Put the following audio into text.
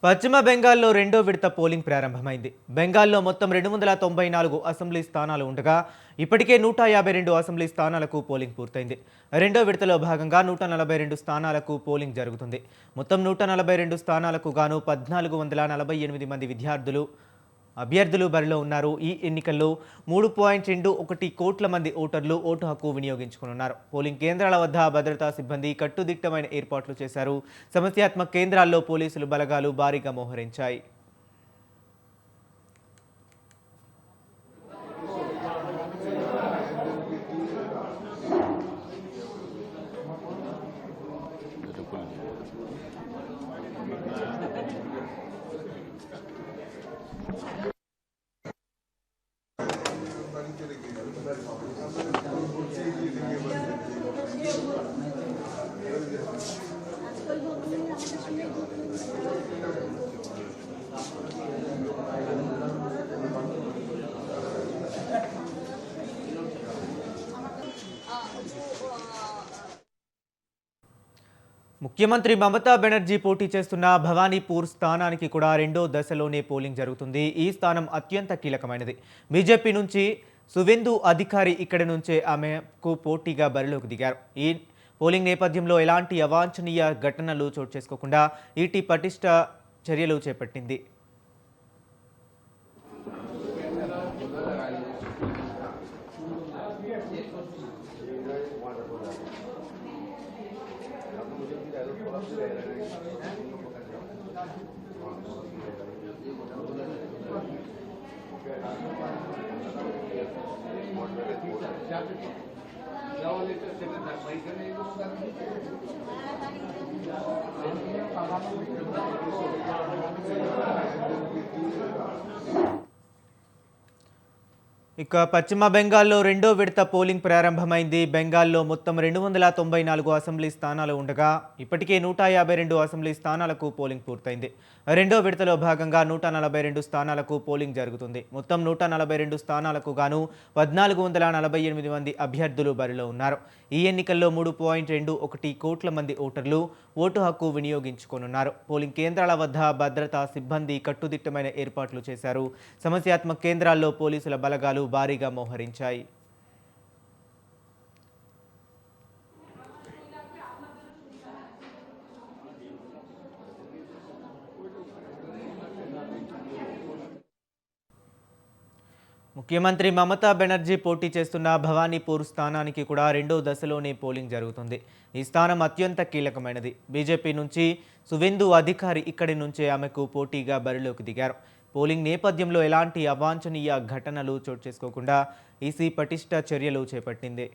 పశ్చిమ బెంగాల్లో రెండో విడత పోలింగ్ ప్రారంభమైంది. బెంగాల్లో మొత్తం 294 అసెంబ్లీ స్థానాలు ఉండగా ఇప్పటికే 152 అసెంబ్లీ స్థానాలకు పోలింగ్ పూర్తయింది. రెండో విడతలో భాగంగా 142 స్థానాలకు పోలింగ్ జరుగుతుంది. మొత్తం 142 స్థానాలకు గాను 1448 మంది అభ్యర్థులు బరిలో ఉన్నారు. ఈ ఎన్నికల్లో 3.21 కోట్ల మంది ఓటర్లు ఓటు హక్కు వినియోగించుకున్నారు. పోలింగ్ కేంద్రాల వద్ద భద్రతా సిబ్బంది కట్టుదిట్టమైన ఏర్పాట్లు చేశారు. సమస్యాత్మక కేంద్రాల్లో పోలీసులు బలగాలు భారీగా మోహరించాయి. ముఖ్యమంత్రి మమతా బెనర్జీ పోటీ చేస్తున్న భవానీపూర్ స్థానానికి కూడా రెండో దశలోనే పోలింగ్ జరుగుతుంది. ఈ స్థానం అత్యంత కీలకమైనది. బీజేపీ నుంచి సువేందు అధికారి ఇక్కడి నుంచే ఆమెకు పోటీగా బరిలోకి దిగారు. ఈ పోలింగ్ నేపథ్యంలో ఎలాంటి అవాంఛనీయ ఘటనలు చోటు చేసుకోకుండా ఈటీ పటిష్ట చర్యలు చేపట్టింది. ఇక పశ్చిమ బెంగాల్లో రెండో విడత పోలింగ్ ప్రారంభమైంది. బెంగాల్లో మొత్తం 294 అసెంబ్లీ స్థానాలు ఉండగా ఇప్పటికే 152 అసెంబ్లీ స్థానాలకు పోలింగ్ పూర్తయింది. రెండో విడతలో భాగంగా 142 స్థానాలకు పోలింగ్ జరుగుతుంది. మొత్తం 142 స్థానాలకు గాను 1448 మంది అభ్యర్థులు బరిలో ఉన్నారు. ఈ ఎన్నికల్లో 3.21 కోట్ల మంది ఓటర్లు ఓటు హక్కు వినియోగించుకోనున్నారు. పోలింగ్ కేంద్రాల వద్ద భద్రతా సిబ్బంది కట్టుదిట్టమైన ఏర్పాట్లు చేశారు. సమస్యాత్మక కేంద్రాల్లో పోలీసుల బలగాలు భారీగా మోహరించాయి. ముఖ్యమంత్రి మమతా బెనర్జీ పోటీ చేస్తున్న భవానీపూర్ స్థానానికి కూడా రెండో దశలోనే పోలింగ్ జరుగుతుంది. ఈ స్థానం అత్యంత కీలకమైనది. బీజేపీ నుంచి సువేందు అధికారి ఇక్కడి నుంచే ఆమెకు పోటీగా బరిలోకి దిగారు. పోలింగ్ నేపథ్యంలో ఎలాంటి అవాంఛనీయ ఘటనలు చోటు చేసుకోకుండా ఈసీ పటిష్ట చర్యలు చేపట్టింది.